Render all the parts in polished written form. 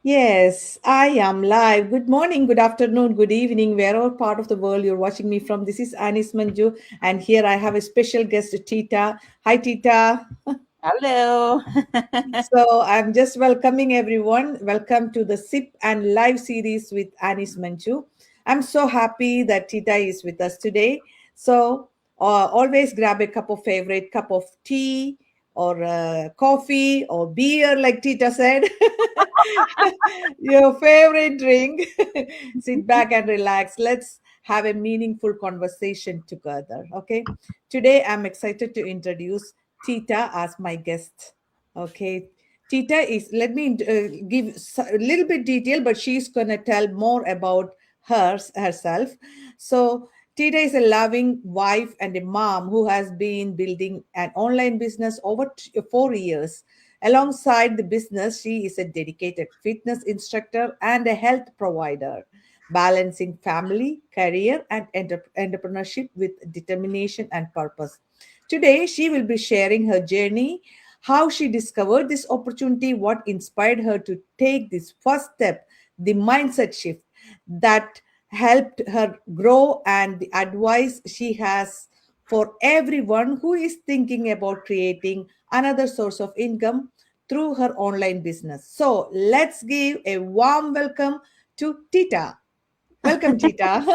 Yes, I am live. Good morning, good afternoon, good evening, wherever part of the world you're watching me from. This is Anis Manju, and here I have a special guest, Tita. Hi, Tita. Hello. So I'm just welcoming everyone. Welcome to the Sip and Live series with Anis Manju. I'm so happy that Tita is with us today. So always grab a favorite cup of tea or coffee or beer, like Tita said. Your favorite drink. Sit back and relax. Let's have a meaningful conversation together. Okay. Today I'm excited to introduce Tita as my guest. Okay. Tita is, let me give a little bit detail, but she's going to tell more about herself. So, Tita is a loving wife and a mom who has been building an online business over 4 years. Alongside the business, she is a dedicated fitness instructor and a health provider, balancing family, career, and entrepreneurship with determination and purpose. Today, she will be sharing her journey, how she discovered this opportunity, what inspired her to take this first step, the mindset shift that helped her grow, and the advice she has for everyone who is thinking about creating another source of income through her online business. So let's give a warm welcome to Tita. Welcome, Tita.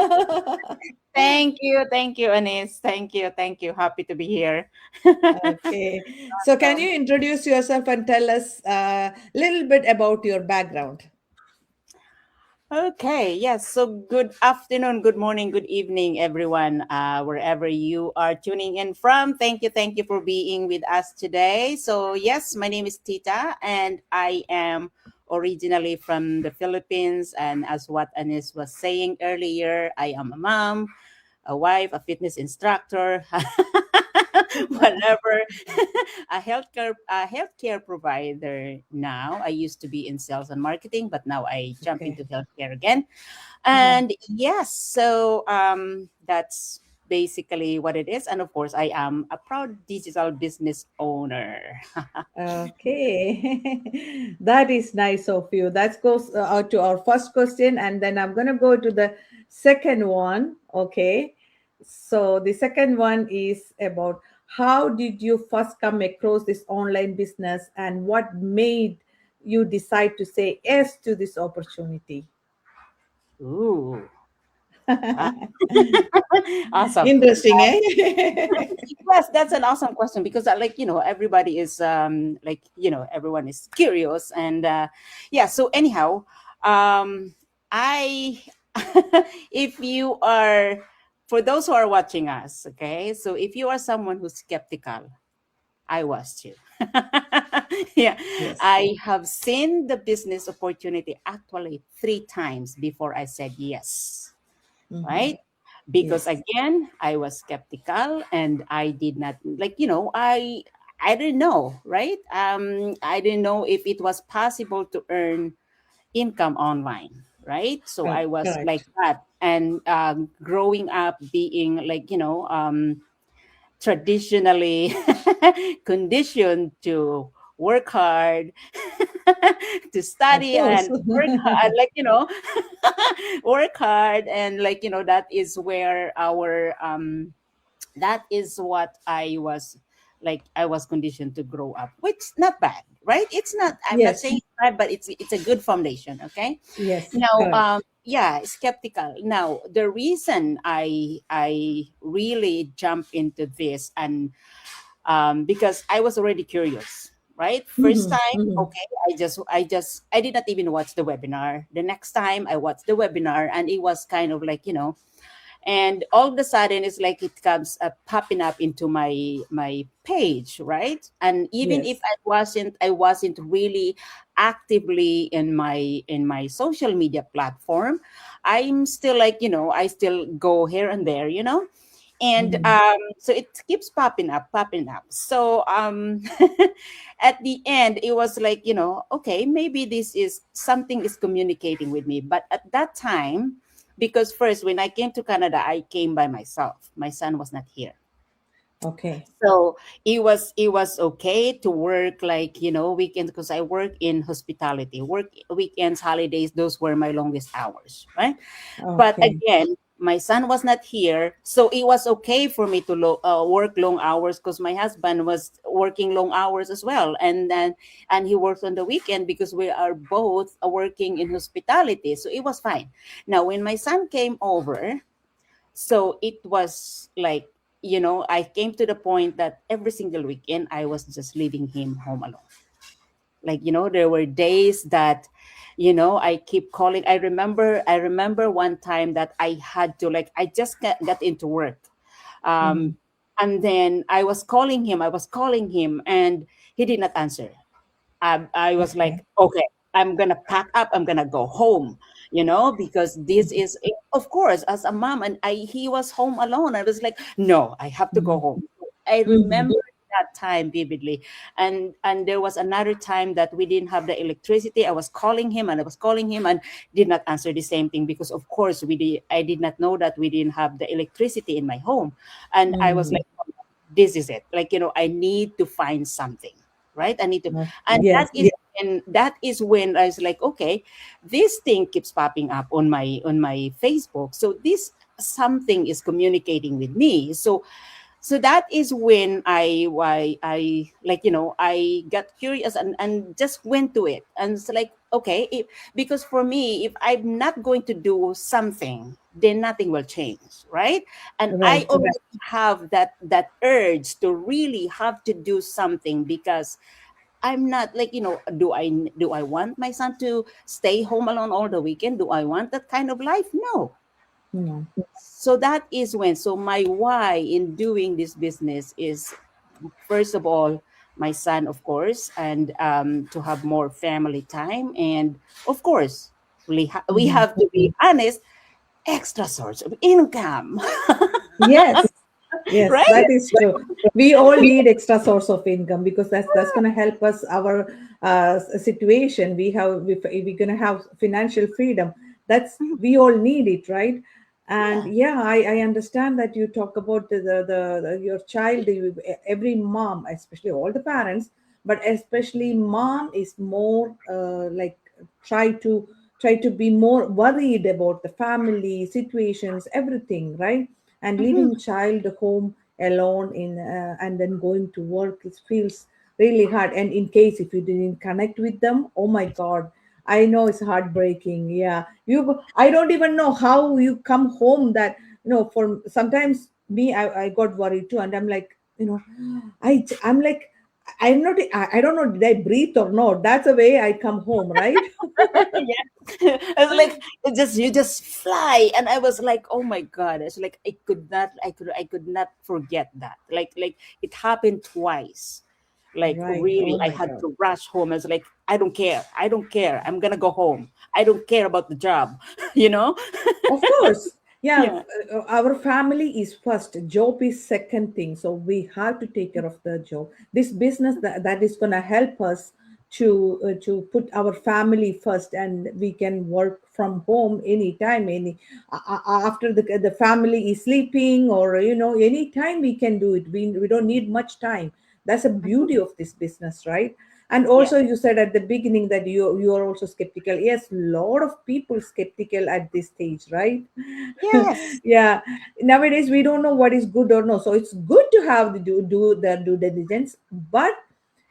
Thank you, Anis. Thank you. Happy to be here. Okay. So, can you introduce yourself and tell us a little bit about your background? Okay, yes. So good afternoon, good morning, good evening, everyone, wherever you are tuning in from. Thank you for being with us today. So yes, my name is Tita, and I am originally from the Philippines. And as what Anis was saying earlier, I am a mom, a wife, a fitness instructor, whatever, a healthcare provider now. I used to be in sales and marketing, but now I jump Okay. into healthcare again. Uh-huh. And yes, so that's basically what it is. And of course, I am a proud digital business owner. Okay. That is nice of you. That goes out to our first question, and then I'm going to go to the second one. Okay. So, the second one is about how did you first come across this online business and what made you decide to say yes to this opportunity? Ooh, ah, awesome. Interesting, eh? Yes, that's an awesome question because, everybody is everyone is curious, and yeah. So anyhow, I, if you are, for those who are watching us, okay. So if you are someone who's skeptical, I was too. Yeah, Yes. I have seen the business opportunity actually 3 times before I said yes, Hmm. right? Because Yes. again, I was skeptical and I did not, I didn't know, right? I didn't know if it was possible to earn income online, right? So I was like Correct. that. And growing up being traditionally conditioned to work hard, to Of study course. and work hard, work hard, and that is where our that is what I was conditioned to grow up, which not bad, right? It's not, I'm not Yes. saying it's bad, but it's a good foundation, okay? Yes. Now, Correct. yeah, skeptical. Now, the reason I really jump into this, and because I was already curious, right? First Hmm. time, Hmm. okay, I did not even watch the webinar. The next time I watched the webinar, and it was kind of and all of a sudden it's like it comes popping up into my page, right? And even if Yes. I wasn't really actively in my social media platform, I'm still I still go here and there, and Hmm. so it keeps popping up. So at the end it was okay, maybe this is something is communicating with me. But at that time, because first when I came to Canada, I came by myself. My son was not here. Okay. So it was okay to work, like, weekends, because I work in hospitality. Work weekends, holidays, those were my longest hours, right? But Okay. again, my son was not here, so it was okay for me to work long hours, because my husband was working long hours as well, and he works on the weekend, because we are both working in hospitality, so it was fine. Now when my son came over, so it was like, I came to the point that every single weekend I was just leaving him home alone. Like, there were days that, I keep calling. I remember one time that I had to, like, I just got into work, Mhm. um and then I was calling him and he did not answer. I was Okay. like, okay, I'm gonna pack up. I'm gonna go home, because this is, of course, as a mom, and he was home alone. I was like, no, I have to go Mhm. home. I Mhm. remember that time vividly, and there was another time that we didn't have the electricity. I was calling him and did not answer the same thing, because of course I did not know that we didn't have the electricity in my home, and I was Mhm. like, this is it. Like, I need to find something, right? I need to, and that Yes. is and that is when I was like, okay, this thing keeps popping up on my Facebook. So this something is communicating with me. So that is when I like, I got curious and just went to it, and it's like, okay, because for me, if I'm not going to do something, then nothing will change, right? And I Right. already have that urge to really have to do something, because I'm not like, do I want my son to stay home alone all the weekend? Do I want that kind of life? No. No. So that is when, so my why in doing this business is, first of all, my son, of course, and to have more family time, and of course, we Mhm. have to be honest, extra source of income. Yes. Yes, Right? that is true. We all need extra source of income because that's going to help us our situation. We're going to have financial freedom. That's we all need it, right? And Yeah. yeah, I understand that you talk about the your child. Every mom, especially all the parents, but especially mom is more like try to try to be more worried about the family situations, everything, right? And Mhm. leaving child home alone in and then going to work, it feels really hard. And in case if you didn't connect with them, oh my god, I know it's heartbreaking. Yeah, I don't even know how you come home that, for sometimes me, I got worried too, and I'm like, I'm like, I'm not, I don't know, did I breathe or not? That's the way I come home, right? Yeah. I was like, you just fly, and I was like, oh my god! It's like I could not forget that. Like it happened twice. Like Right. really, Oh I my had god. to rush home. I was like, I don't care. I'm gonna go home. I don't care about the job. you know? Of course. Yeah, Yeah. our family is first, job is second thing. So we have to take care of the job. This business that is going to help us to put our family first, and we can work from home anytime, after the family is sleeping, or anytime we can do it. We don't need much time. That's the Mhm. beauty of this business, right? And Yeah. also you said at the beginning that you are also skeptical. Yes, lot of people skeptical at this stage, right? Yes. Yeah, nowadays we don't know what is good or no, so it's good to have the do the due diligence, but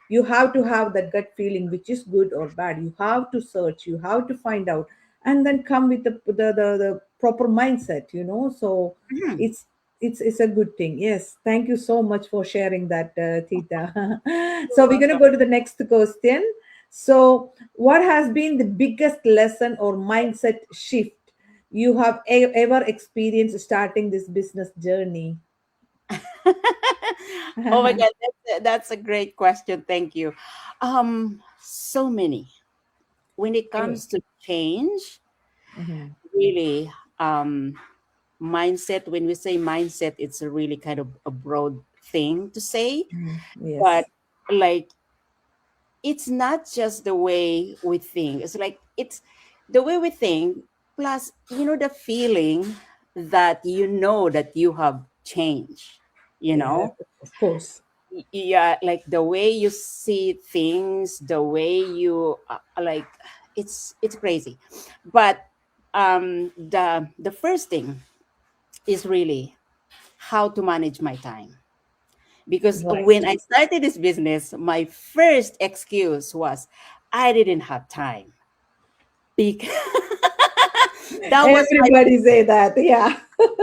you have to have that gut feeling which is good or bad. You have to search, you have to find out, and then come with the proper mindset, so Mhm. it's it's a good thing. Yes, thank you so much for sharing that, Tita. You're So we're going to welcome. go to the next question. So what has been the biggest lesson or mindset shift you have ever experienced starting this business journey? Oh my god, that's a great question. Thank you. So many. When it Okay. comes to change, Mhm. really, mindset, when we say mindset, it's a really kind of a broad thing to say, Mhm. but Yes. like, it's not just the way we think. It's like, it's the way we think, plus, the feeling that you have changed. you Yeah, know. of course. Yeah, like the way you see things, the way you like, it's crazy. But the first thing is really how to manage my time, because Right. when I started this business, my first excuse was I didn't have time. Because that was my Everybody say that. Yeah.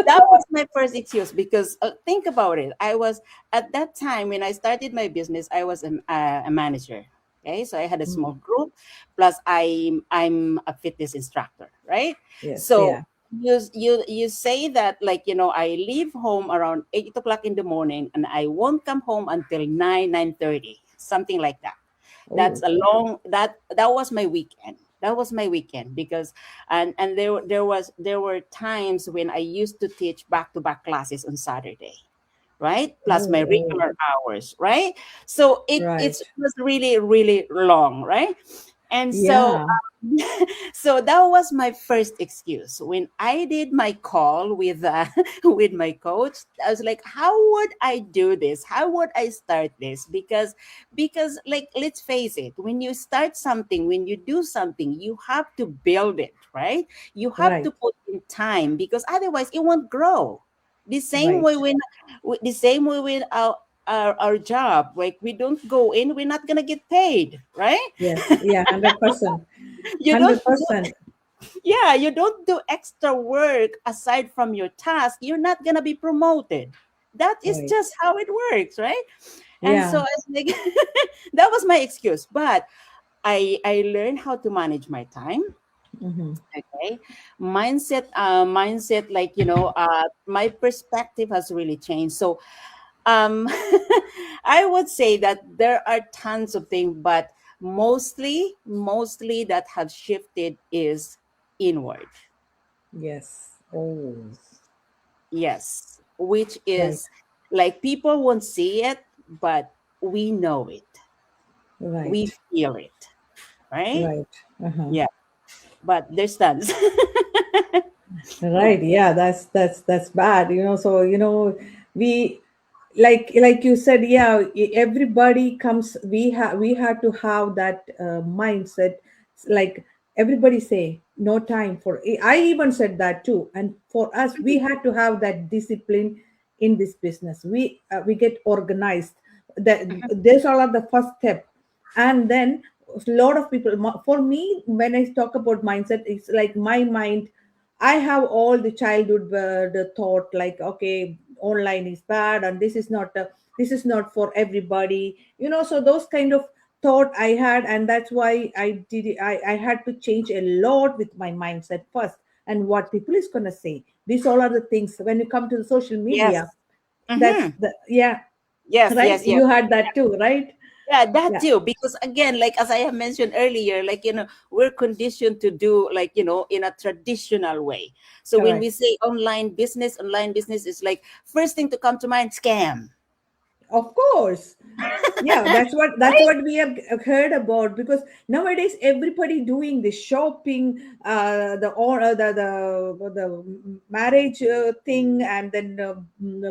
that was my first excuse, because think about it. I was at that time when I started my business, I was a manager. Okay, so I had a small Mm. group, plus I'm a fitness instructor, right? Yes. So Yeah. you say that, like, I leave home around 8 o'clock in the morning, and I won't come home until 9:30, something like that. That's Oh. a long that was my weekend. That was my weekend, because and there were times when I used to teach back to back classes on Saturday, right, plus my Oh. Oh. regular hours, right? So it Right. was really really long, right? And so Yeah. so that was my first excuse when I did my call with with my coach. I was like, how would I do this? How would I start this? Because like, let's face it, when you start something, when you do something, you have to build it, right? You have to Right. put in time, because otherwise it won't grow. The same Right. way when the same way with our job, like, we don't go in, we're not gonna get paid, right? Yes. Yeah. 100%. you don't 100%. yeah, you don't do extra work aside from your task, you're not gonna be promoted. That is Right. just how it works, right? And so Yeah. I was like, that was my excuse. But I learned how to manage my time. Mm-hmm. Okay, mindset, like, my perspective has really changed. So um I would say that there are tons of things, but mostly that have shifted is inward. Yes. Oh. Yes, which Right. is like, people won't see it, but we know it. We Right. feel it, right? Right. Uh-huh. Yeah, but there's tons. Right. Yeah, that's bad. So we like you said, yeah, everybody comes. We had to have that mindset. Like everybody say, no time for. I even said that too. And for us, we had to have that discipline in this business. We get organized. That These all are the first step, and then a lot of people. For me, when I talk about mindset, it's like my mind. I have all the childhood the thought like, okay, online is bad and this is not for everybody. So those kind of thought I had, and that's why I did it. I had to change a lot with my mindset first, and what people is gonna say. These all are the things when you come to the social media. Yes. That's Mm-hmm. the yeah, Yes, right. yes, yes. You had that too, right? Yeah, that Yeah, too. Because again, like, as I have mentioned earlier, like, we're conditioned to do, like, in a traditional way. So when we correct. say online business is like, first thing to come to mind, scam. Of course. Yeah, that's what we have heard about, because nowadays everybody doing the shopping, the marriage thing, and then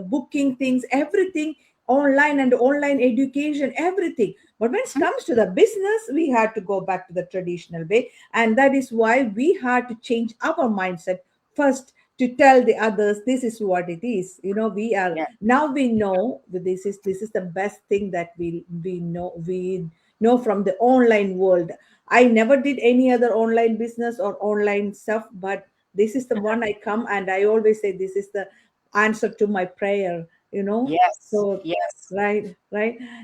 booking things, everything online, and online education, everything. But when it comes to the business, we had to go back to the traditional way, and that is why we had to change our mindset first, to tell the others this is what it is. We are Yeah. now, we know that this is the best thing that we know from the online world. I never did any other online business or online stuff, but this is the one I come, and I always say this is the answer to my prayer. Yes. So Yes. right,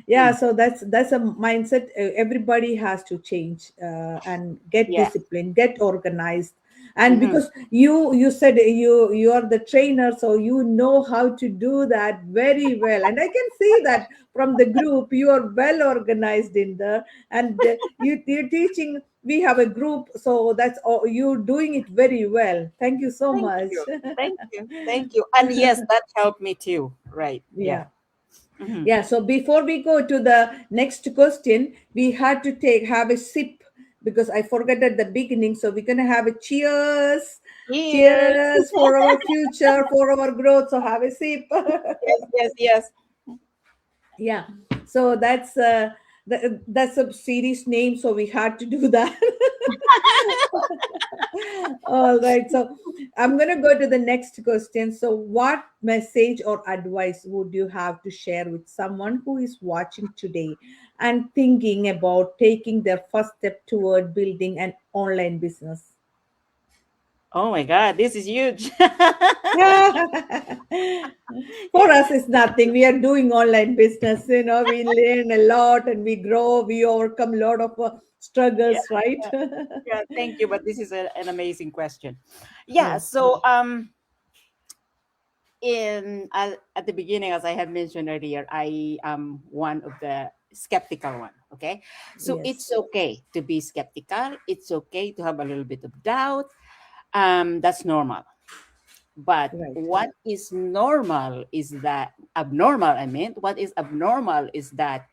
yeah. Mm. So that's a mindset everybody has to change, and get Yeah. disciplined, get organized. And Mm-hmm. because you said you are the trainer, so you know how to do that very well, and I can see that from the group you are well organized in there. And you're teaching. We have a group, so that's all, you doing it very well. Thank you so Thank much. you. Thank you. Thank you. And yes, that helped me too. Right. Yeah. Yeah. Mm-hmm. Yeah, so before we go to the next question, we had to have a sip, because I forgot at the beginning. So we're gonna have a cheers. Cheers. Cheers for our future, for our growth. So have a sip. Yes, yes, yes. Yeah. So that's a series name, so we had to do that. All right. So I'm going to go to the next question. So, what message or advice would you have to share with someone who is watching today and thinking about taking their first step toward building an online business? Oh my God, this is huge. For us, it's nothing. We are doing online business. We learn a lot and we grow. We overcome a lot of Yeah, struggles, right? yeah, yeah. Thank you, but this is an amazing question. Yeah. Yes. So, in at the beginning, as I have mentioned earlier, I am one of the skeptical one. Okay, so Yes. it's okay to be skeptical. It's okay to have a little bit of doubt. That's normal. But Right. what is normal is that abnormal. I mean, what is abnormal is that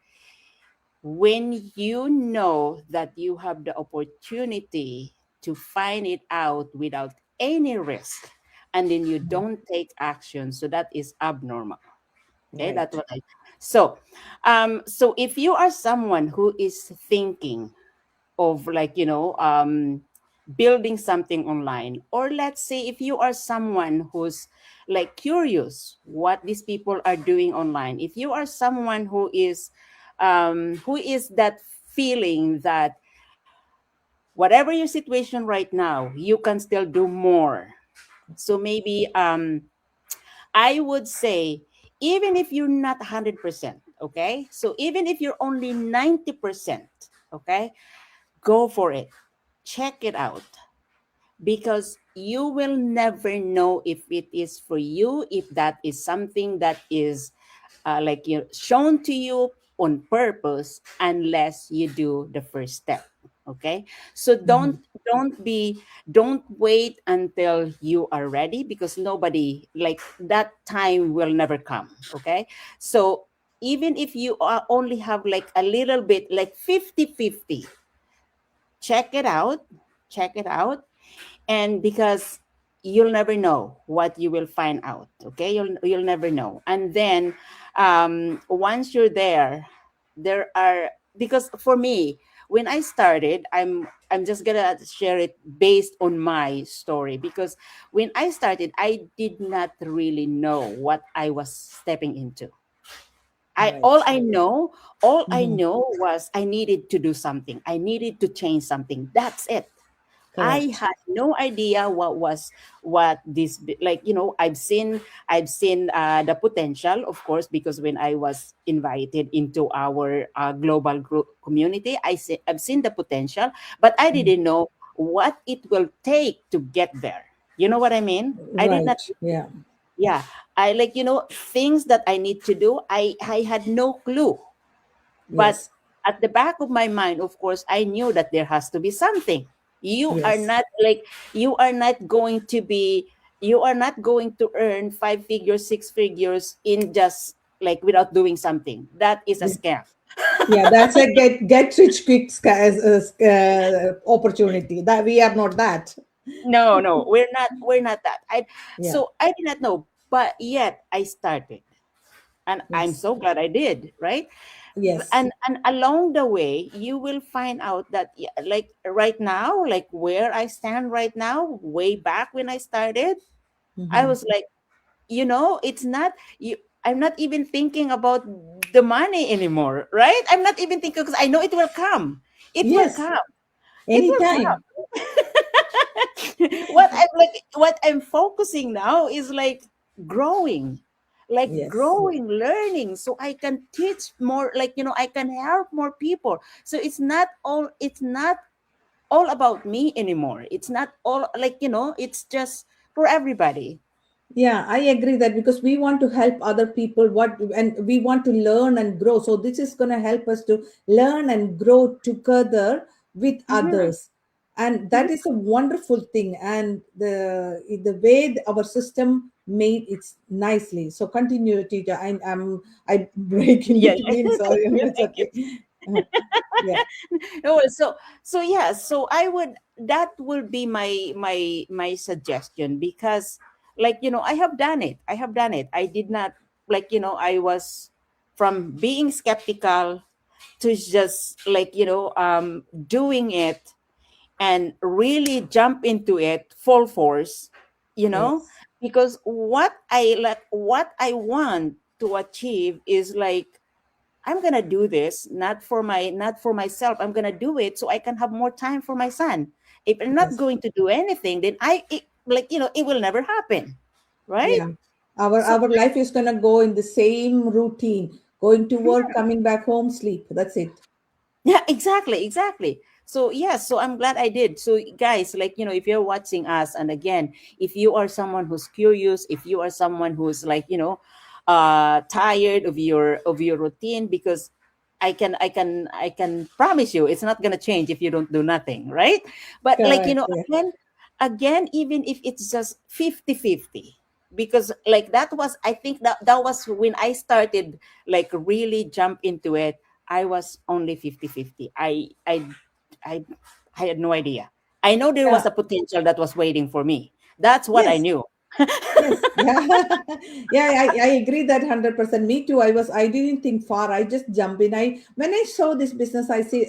when you know that you have the opportunity to find it out without any risk, and then you Mhm. don't take action, so that is abnormal. Okay, that's Right. what I. So, so if you are someone who is thinking of, like, building something online, or let's say if you are someone who's like curious what these people are doing online, if you are someone who is that feeling that whatever your situation right now, you can still do more. So maybe I would say, even if you're not 100%, okay, so even if you're only 90%, okay, go for it, check it out, because you will never know if it is for you, if that is something that is like you shown to you on purpose, unless you do the first step. Okay, so Mhm. don't wait until you are ready, because nobody, like, that time will never come. Okay, so even if you only have like a little bit, like 50-50, check it out, check it out. And because you'll never know what you will find out. Okay, you'll never know. And then once you're there, there are, because for me, when I started, I'm just gonna share it based on my story, because when I started, I did not really know what I was stepping into. I all Right. I know, all I Mhm. know was I needed to do something. I needed to change something. That's it. I Correct. had no idea what this like. I've seen the potential, of course, because when I was invited into our global group community, I've seen the potential, but I Mhm. didn't know what it will take to get there. You know what I mean? I did not. Right. Yeah. Yeah, I, like, things that I need to do. I had no clue, but Yes. at the back of my mind, of course, I knew that there has to be something. You are Yes. not like you are not going to be you are not going to earn 5 figures, 6 figures in just like without doing something. That is a Yeah. scam. Yeah, that's a get rich quick opportunity. That we are not that. No, no, we're not that. I Yeah. So I did not know, but yet I started, and I'm Yes. so glad I did. Right. Yes. And along the way you will find out that, yeah, like right now, like where I stand right now, way back when I started, I Hmm. was like, it's not you. I'm not even thinking about the money anymore, right? I'm not even thinking, because I know it will come. It will Yes. come. It will come. Anytime. What I'm focusing now is growing, Yes. learning, so I can teach more, I can help more people. So it's not all about me anymore. It's not all, it's just for everybody. Yeah, I agree that because we want to help other people what and we want to learn and grow. So this is going to help us to learn and grow together with Mhm, others. And that mhm. is a wonderful thing. And the way our system made it nicely. So continue, Tita. I break in Yeah. between. Sorry, Yeah, it's thank you. okay. Yeah. No, so yeah, so I would, that will be my suggestion, because like, I have done it. I did not, like, I was from being skeptical to just like, doing it and really jump into it full force, you know Yes. because what I want to achieve is like, I'm gonna do this not for myself. I'm gonna do it so I can have more time for my son. If I'm not Yes. going to do anything, then it will never happen, right? Yeah. Our So our life is gonna go in the same routine. Going to work, coming back home, sleep. That's it. yeah, exactly. So yes, so I'm glad I did. So guys, like, if you're watching us, and again, if you are someone who's curious, if you are someone who's like, tired of your routine, because I can promise you it's not gonna change if you don't do nothing, right? But like, Correct. Yeah. again, even if it's just 50-50, because like that was, I think that was when I started like really jump into it. I was only 50-50. I had no idea. I know there Yeah. was a potential that was waiting for me. That's what I Yes. knew. Yes, yeah, yeah, I agree that 100%. Me too. I didn't think far. I just jump in. When I saw this business, I see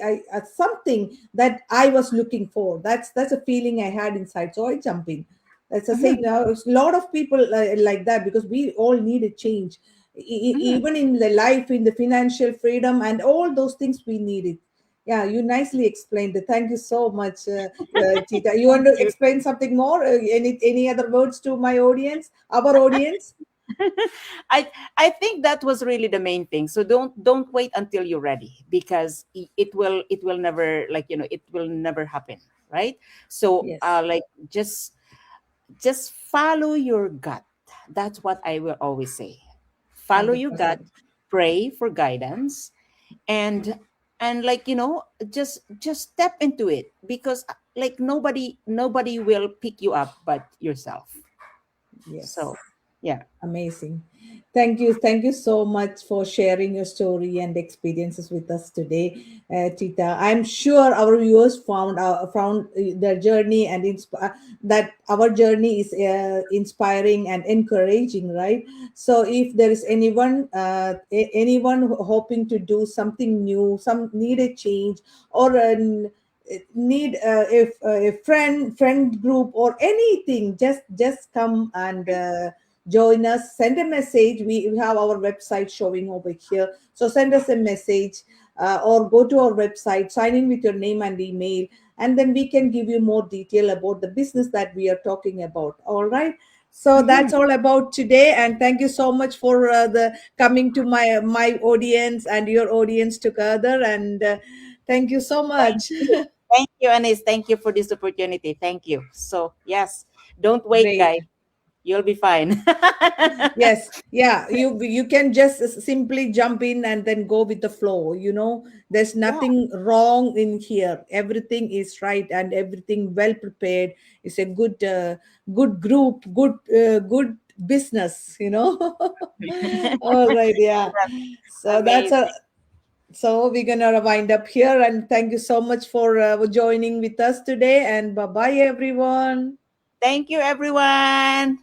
something that I was looking for. That's a feeling I had inside. So I jump in. That's the same. Mhm, A lot of people like that because we all need a change, mhm. even in the life, in the financial freedom, and all those things we need it. Yeah, you nicely explained it. Thank you so much, Tita. You want Thank to you. explain something more? Any other words to my audience, our audience? I think that was really the main thing. So don't wait until you're ready, because it will never, like, it will never happen, right? So Yes, like, just follow your gut. That's what I will always say. Follow your gut, 100%. pray for guidance, and like, just step into it, because like, nobody will pick you up but yourself. Yes. So yeah. Amazing. Thank you. Thank you so much for sharing your story and experiences with us today, Tita. I'm sure our viewers found their journey and that our journey is inspiring and encouraging, right? So, if there is anyone hoping to do something new, some need a change, or need a friend group or anything, just come and join us, send a message. We have our website showing over here, so send us a message, or go to our website, sign in with your name and email, and then we can give you more detail about the business that we are talking about. All right, so Mhm. that's all about today, and thank you so much for the coming to my audience and your audience together, and thank you so Thank much. you. Thank you, Anis. Thank you for this opportunity. Thank you. So yes, don't wait, Great. guys. You'll be fine. Yes, yeah, you can just simply jump in and then go with the flow. There's Yeah. nothing wrong in here. Everything is right and everything well prepared. It's a good group, good business. All right, yeah. So that's a Amazing. so we're gonna wind up here, and thank you so much for joining with us today, and bye bye everyone. Thank you, everyone.